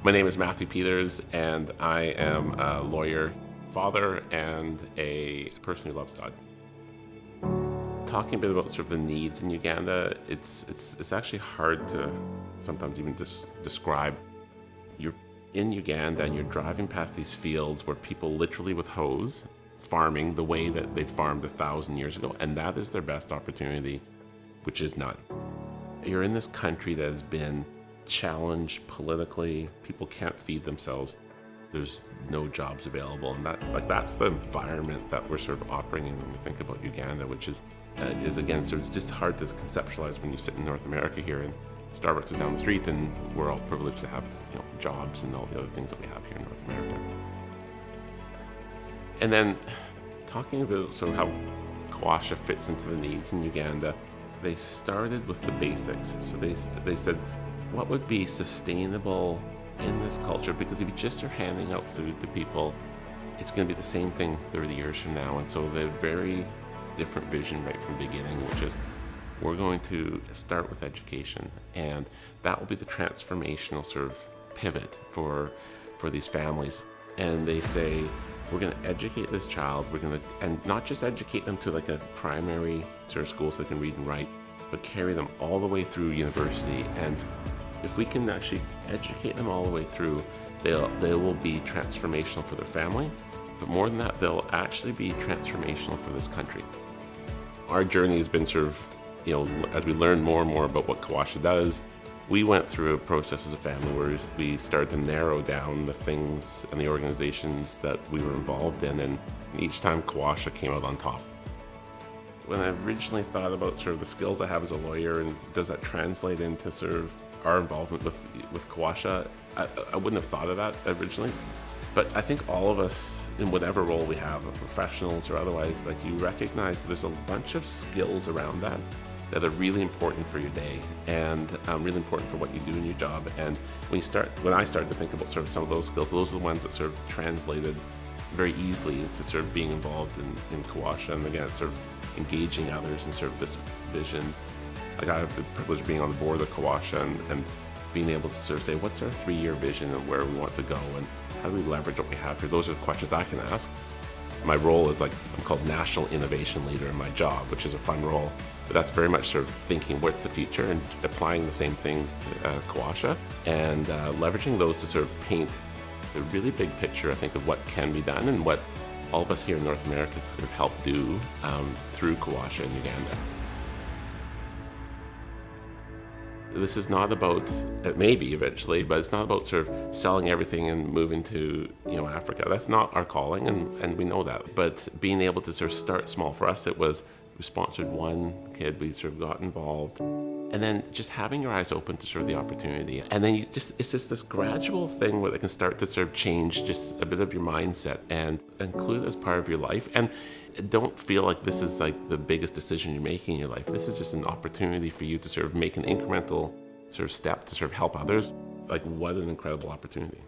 My name is Matthew Peters, and I am a lawyer, father, and a person who loves God. Talking a bit about sort of the needs in Uganda, it's actually hard to sometimes even just describe. You're in Uganda and you're driving past these fields where people literally with hoes farming the way that they farmed 1,000 years ago, and that is their best opportunity, which is none. You're in this country that has been challenged politically. People can't feed themselves. There's no jobs available, and that's the environment that we're sort of operating in when we think about Uganda, which is again sort of just hard to conceptualize when you sit in North America here and Starbucks is down the street and we're all privileged to have jobs and all the other things that we have here in North America. And then talking about sort of how Kawasha fits into the needs in Uganda, they started with the basics. So they said, what would be sustainable in this culture? Because if you just are handing out food to people, it's going to be the same thing 30 years from now. And so they're very different vision right from the beginning, which is we're going to start with education, and that will be the transformational sort of pivot for these families. And they say we're going to educate this child, and not just educate them to like a primary sort of school so they can read and write, but carry them all the way through university. And if we can actually educate them all the way through, they will be transformational for their family, but more than that, they'll actually be transformational for this country. Our journey has been sort of, as we learn more and more about what Kawasha does, we went through a process as a family where we started to narrow down the things and the organizations that we were involved in, and each time Kawasha came out on top. When I originally thought about sort of the skills I have as a lawyer and does that translate into sort of our involvement with Kawasha, I wouldn't have thought of that originally. But I think all of us, in whatever role we have, professionals or otherwise, like you recognize there's a bunch of skills around that are really important for your day and really important for what you do in your job. And when I started to think about sort of some of those skills, those are the ones that sort of translated very easily into sort of being involved in Kawasha, and again, sort of engaging others in sort of this vision. Like I have the privilege of being on the board of Kawasha and being able to sort of say, what's our 3-year vision and where we want to go, and how do we leverage what we have here? Those are the questions I can ask. My role is I'm called National Innovation Leader in my job, which is a fun role, but that's very much sort of thinking what's the future and applying the same things to Kawasha and leveraging those to sort of paint a really big picture, I think, of what can be done and what all of us here in North America sort of help do through Kawasha in Uganda. This is not about, it may be eventually, but it's not about sort of selling everything and moving to Africa. That's not our calling, and we know that. But being able to sort of start small, for us it was, we sponsored one kid, we sort of got involved, and then just having your eyes open to sort of the opportunity. And then it's just this gradual thing where it can start to sort of change just a bit of your mindset and include it as part of your life. And don't feel like this is like the biggest decision you're making in your life. This is just an opportunity for you to sort of make an incremental sort of step to sort of help others. Like, what an incredible opportunity.